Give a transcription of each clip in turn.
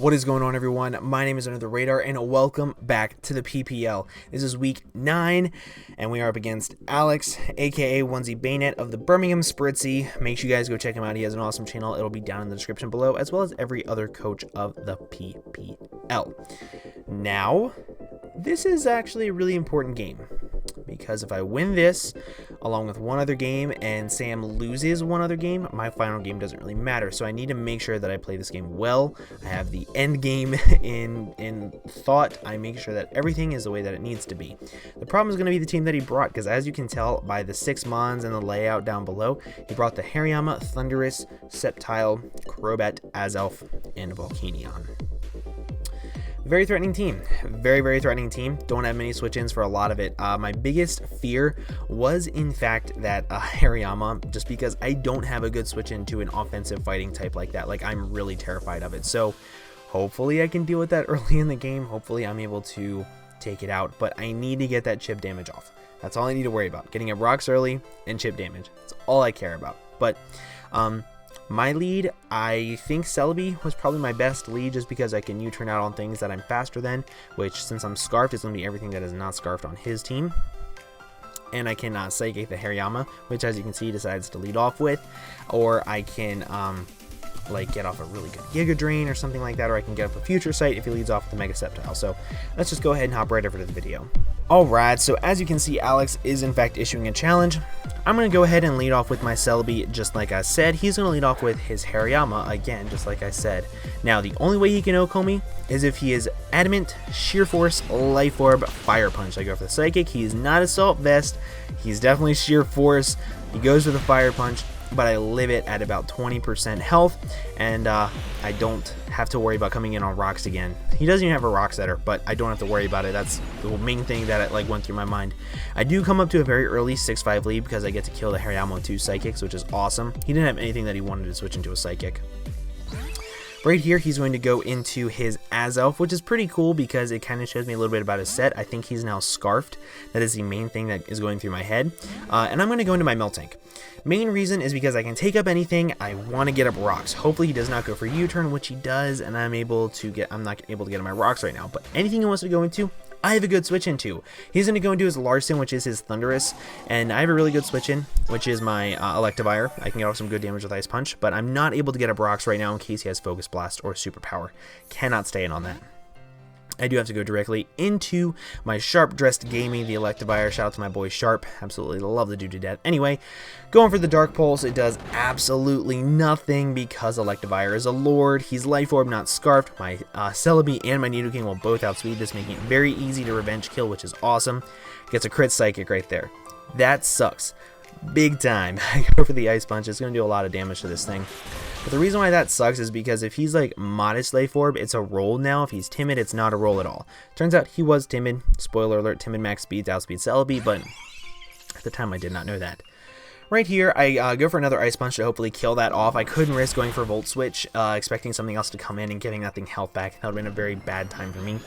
What is going on, everyone? My name is Under the Radar, and welcome back to the PPL. This is week 9, and we are up against Alex, aka OnesieBanette of the Birmingham Spritzee. Make sure you guys go check him out. He has an awesome channel. It'll be down in the description below, as well as every other coach of the PPL. Now, this is actually a really important game, because if I win this, along with one other game, and Sam loses one other game, my final game doesn't really matter. So I need to make sure that I play this game well. I have the end game in thought. I make sure that everything is the way that it needs to be. The problem is going to be the team that he brought, because as you can tell by the 6 mons and the layout down below, he brought the Hariyama, Thundurus, Sceptile, Crobat, Azelf, and Volcanion. Very threatening team. Very threatening team. Don't have many switch-ins for a lot of it. My biggest fear was, in fact, that Hariyama, just because I don't have a good switch-in to an offensive fighting type like that. Like, I'm really terrified of it. So, hopefully I can deal with that early in the game. Hopefully I'm able to take it out. But I need to get that chip damage off. That's all I need to worry about. Getting up rocks early and chip damage. That's all I care about. But, my lead, I think Celebi was probably my best lead, just because I can U-turn out on things that I'm faster than, which, since I'm Scarfed, is going to be everything that is not Scarfed on his team. And I can Psychic the Hariyama, which, as you can see, he decides to lead off with. Or I can like get off a really good Giga Drain or something like that, or I can get up a Future Sight if he leads off with the Mega Sceptile. So let's just go ahead and hop right over to the video. Alright, so as you can see, Alex is in fact issuing a challenge. I'm going to go ahead and lead off with my Celebi, just like I said. He's going to lead off with his Hariyama, again, just like I said. Now, the only way he can OHKO me is if he is Adamant, Sheer Force, Life Orb, Fire Punch. I go for the Psychic. He is not Assault Vest. He's definitely Sheer Force. He goes for the Fire Punch, but I live it at about 20% health, and I don't have to worry about coming in on rocks again. He doesn't even have a rock setter, but I don't have to worry about it. That's the main thing that went through my mind. I do come up to a very early 6-5 lead because I get to kill the Hariyama with 2 Psychics, which is awesome. He didn't have anything that he wanted to switch into a Psychic. Right here, he's going to go into his Azelf, which is pretty cool because it kind of shows me a little bit about his set. I think he's now Scarfed. That is the main thing that is going through my head. And I'm going to go into my Miltank. Main reason is because I can take up anything. I want to get up rocks. Hopefully he does not go for U-turn, which he does, and I'm not able to get on my rocks right now. But anything he wants to go into, I have a good switch into. He's going to go into his Larsen, which is his Thundurus, and I have a really good switch in, which is my Electivire. I can get off some good damage with Ice Punch, but I'm not able to get up rocks right now in case he has Focus Blast or Superpower. Cannot stay in on that. I do have to go directly into my Sharp-Dressed Gamey, the Electivire. Shout out to my boy Sharp. Absolutely love the dude to death. Anyway, going for the Dark Pulse. It does absolutely nothing because Electivire is a Lord. He's Life Orb, not Scarfed. My Celebi and my Nidoking will both outspeed this, making it very easy to revenge kill, which is awesome. Gets a crit Psychic right there. That sucks. Big time. I go for the Ice Punch. It's going to do a lot of damage to this thing. But the reason why that sucks is because if he's like Modest Life Orb, it's a roll now. If he's Timid, it's not a roll at all. Turns out he was Timid. Spoiler alert, Timid max speeds outspeed Celebi, but at the time I did not know that. Right here, I go for another Ice Punch to hopefully kill that off. I couldn't risk going for Volt Switch, expecting something else to come in and giving that thing health back. That would have been a very bad time for me.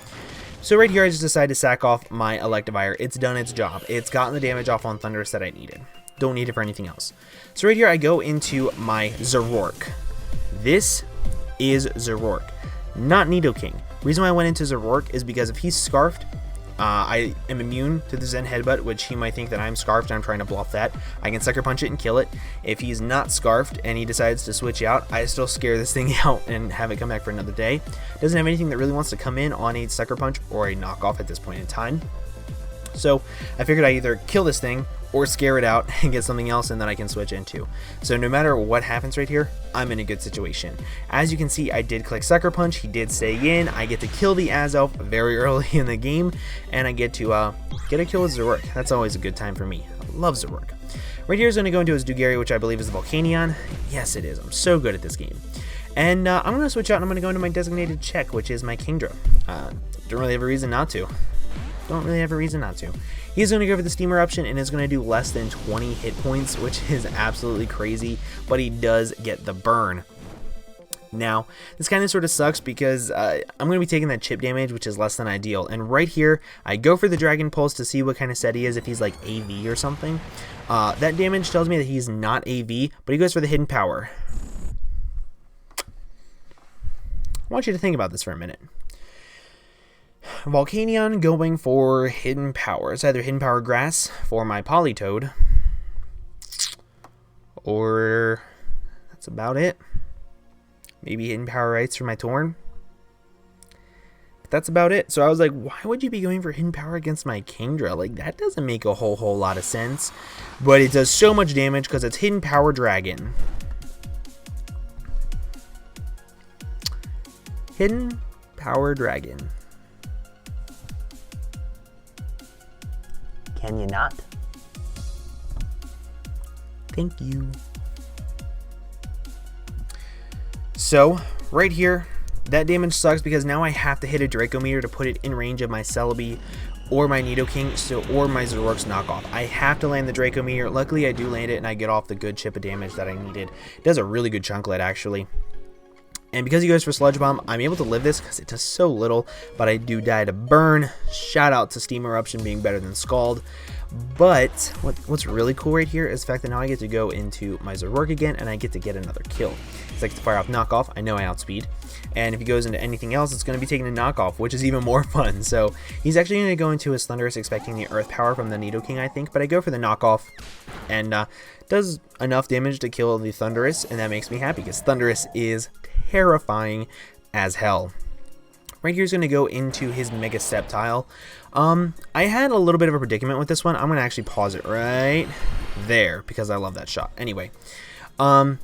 So right here, I just decided to sack off my Electivire. It's done its job. It's gotten the damage off on Thundurus that I needed. Don't need it for anything else. So right here, I go into my Zoroark. This is Zoroark, not Nidoking. Reason why I went into Zoroark is because if he's Scarfed, I am immune to the Zen Headbutt, which he might think that I'm Scarfed and I'm trying to bluff that. I can Sucker Punch it and kill it. If he's not Scarfed and he decides to switch out, I still scare this thing out and have it come back for another day. Doesn't have anything that really wants to come in on a Sucker Punch or a knockoff at this point in time. So I figured I either kill this thing or scare it out and get something else and then I can switch into. So no matter what happens right here, I'm in a good situation. As you can see, I did click Sucker Punch. He did stay in. I get to kill the Azelf very early in the game, and I get to get a kill with Zoroark. That's always a good time for me. I love Zoroark. Right here is going to go into his Dugary, which I believe is the Volcanion. Yes, it is. I'm so good at this game. And I'm going to switch out and I'm going to go into my designated check, which is my Kingdra. Don't really have a reason not to. He's going to go for the Steam Eruption and is going to do less than 20 hit points, which is absolutely crazy, but he does get the burn. Now, this kind of sort of sucks because I'm going to be taking that chip damage, which is less than ideal. And right here, I go for the Dragon Pulse to see what kind of set he is, if he's like AV or something. That damage tells me that he's not AV, but he goes for the Hidden Power. want you to think about this for a minute. Volcanion going for Hidden Power. It's either Hidden Power Grass for my Politoed, or that's about it. Maybe Hidden Power Rights for my Torn. But that's about it. So I was like, why would you be going for Hidden Power against my Kingdra? Like, that doesn't make a whole lot of sense. But it does so much damage because it's Hidden Power Dragon. Hidden Power Dragon. Can you not? Thank you. So, right here, that damage sucks because now I have to hit a Dracometer to put it in range of my Celebi or my Nidoking, or my Zoroark's knockoff. I have to land the Dracometer. Luckily, I do land it and I get off the good chip of damage that I needed. It does a really good chunklet, actually. And because he goes for Sludge Bomb, I'm able to live this because it does so little, but I do die to Burn. Shout out to Steam Eruption being better than Scald. But what's really cool right here is the fact that now I get to go into my Zoroark again and I get to get another kill. It's like to fire off knockoff. I know I outspeed. And if he goes into anything else, it's going to be taking a knockoff, which is even more fun. So he's actually going to go into his Thundurus expecting the Earth Power from the Nidoking, I think. But I go for the knockoff and does enough damage to kill the Thundurus. And that makes me happy because Thundurus is terrifying as hell. Right here's going to go into his Mega Sceptile. I had a little bit of a predicament with this one. I'm going to actually pause it right there because I love that shot. Anyway, I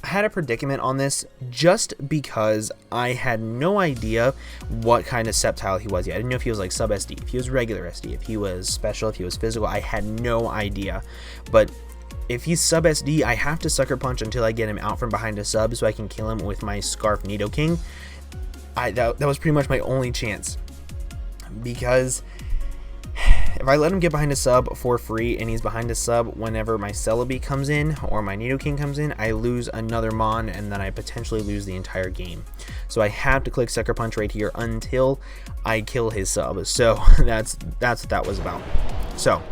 had a predicament on this just because I had no idea what kind of Sceptile he was yet. I didn't know if he was like sub SD, if he was regular SD, if he was special, if he was physical. I had no idea. But if he's sub SD, I have to Sucker Punch until I get him out from behind a sub so I can kill him with my Scarf Nidoking. That was pretty much my only chance, because if I let him get behind a sub for free and he's behind a sub whenever my Celebi comes in or my Nidoking comes in, I lose another Mon and then I potentially lose the entire game. So I have to click Sucker Punch right here until I kill his sub. So that's what that was about. So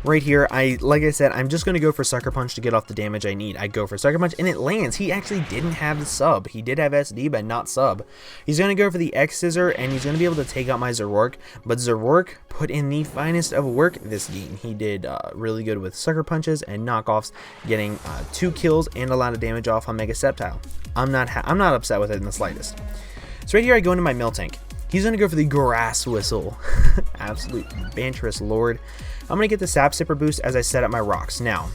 right here, like I said, I'm just going to go for Sucker Punch to get off the damage I need. I go for Sucker Punch, and it lands. He actually didn't have the sub. He did have SD, but not sub. He's going to go for the X Scissor, and he's going to be able to take out my Zoroark, but Zoroark put in the finest of work this game. He did really good with Sucker Punches and knockoffs, getting 2 kills and a lot of damage off on Mega Sceptile. I'm not upset with it in the slightest. So right here, I go into my Miltank. He's going to go for the Grass Whistle. Absolute banterous lord. I'm going to get the Sap Sipper boost as I set up my rocks. Now,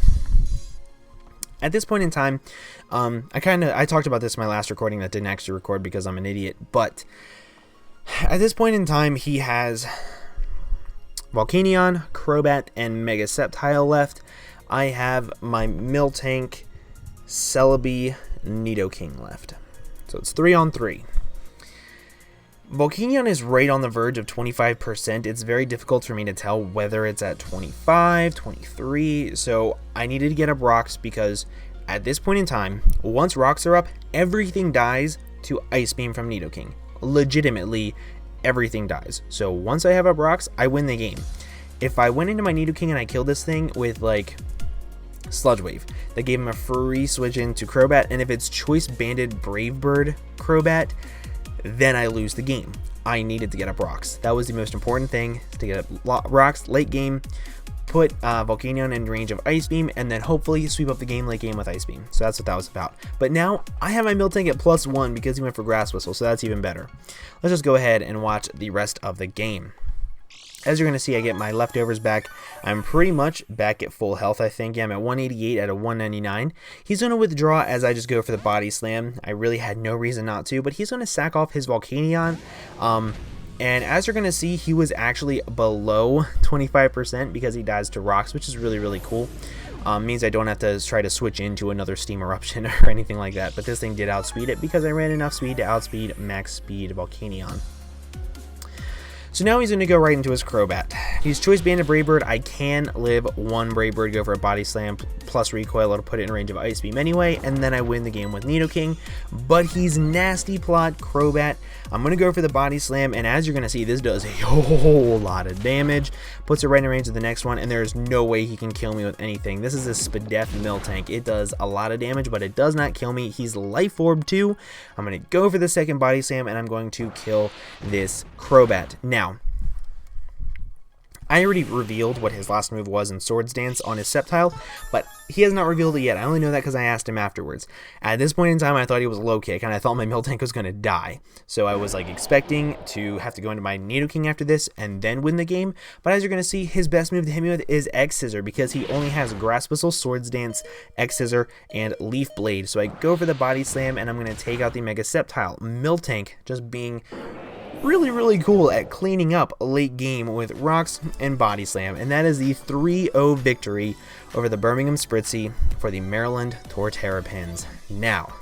at this point in time, I talked about this in my last recording that didn't actually record because I'm an idiot, but at this point in time, he has Volcanion, Crobat, and Mega Sceptile left. I have my Miltank, Celebi, Nidoking left. So it's 3 on 3. Volcanion is right on the verge of 25%. It's very difficult for me to tell whether it's at 25, 23. So I needed to get up rocks because at this point in time, once rocks are up, everything dies to Ice Beam from Nidoking. Legitimately, everything dies. So once I have up rocks, I win the game. If I went into my Nidoking and I killed this thing with like Sludge Wave, that gave him a free switch into Crobat, and if it's Choice Banded Brave Bird Crobat, then I lose the game. I needed to get up rocks. That was the most important thing, to get up rocks late game, put Volcanion in range of Ice Beam, and then hopefully sweep up the game late game with Ice Beam. So that's what that was about. But now I have my Miltank at +1 because he went for Grass Whistle, so that's even better. Let's just go ahead and watch the rest of the game. As you're going to see, I get my leftovers back. I'm pretty much back at full health, I think. Yeah, I'm at 188 out of 199. He's going to withdraw as I just go for the Body Slam. I really had no reason not to, but he's going to sack off his Volcanion. And as you're going to see, he was actually below 25% because he dies to rocks, which is really, really cool. Means I don't have to try to switch into another Steam Eruption or anything like that. But this thing did outspeed it because I ran enough speed to outspeed max speed Volcanion. So now he's going to go right into his Crobat. If he's Choice Banded Brave Bird, I can live 1 Brave Bird, go for a Body Slam, plus recoil, it'll put it in range of Ice Beam anyway, and then I win the game with Nidoking. But he's Nasty Plot, Crobat. I'm going to go for the Body Slam, and as you're going to see, this does a whole lot of damage. Puts it right in range of the next one, and there's no way he can kill me with anything. This is a Spadef Miltank. It does a lot of damage, but it does not kill me. He's Life Orb too. I'm going to go for the second Body Slam, and I'm going to kill this Crobat. Now, I already revealed what his last move was in Swords Dance on his Sceptile, but he has not revealed it yet. I only know that because I asked him afterwards. At this point in time, I thought he was low kick, and I thought my Miltank was going to die. So I was like expecting to have to go into my Nidoking after this and then win the game. But as you're going to see, his best move to hit me with is X Scissor, because he only has Grass Whistle, Swords Dance, X Scissor, and Leaf Blade. So I go for the Body Slam, and I'm going to take out the Mega Sceptile. Miltank just being really cool at cleaning up a late game with Rocks and Body Slam, and that is the 3-0 victory over the Birmingham Spritzee for the Maryland Torterrapins. Now,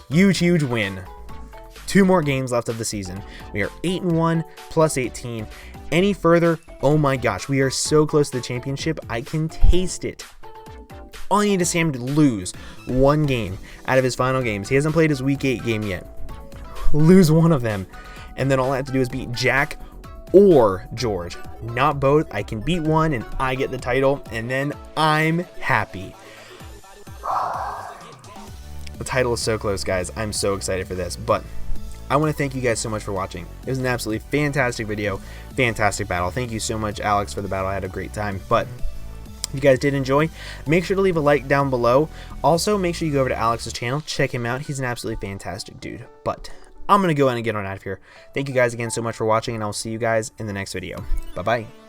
huge win. 2 more games left of the season. We are 8-1 plus 18. Any further, oh my gosh, we are so close to the championship. I can taste it. All I need is Sam to lose 1 game out of his final games. He hasn't played his week 8 game yet. Lose 1 of them. And then all I have to do is beat Jack or George. Not both. I can beat one and I get the title, and then I'm happy. The title is so close, guys. I'm so excited for this. But I want to thank you guys so much for watching. It was an absolutely fantastic video. Fantastic battle. Thank you so much, Alex, for the battle. I had a great time. But if you guys did enjoy, make sure to leave a like down below. Also, make sure you go over to Alex's channel. Check him out. He's an absolutely fantastic dude. But I'm going to go in and get on out of here. Thank you guys again so much for watching, and I'll see you guys in the next video. Bye-bye.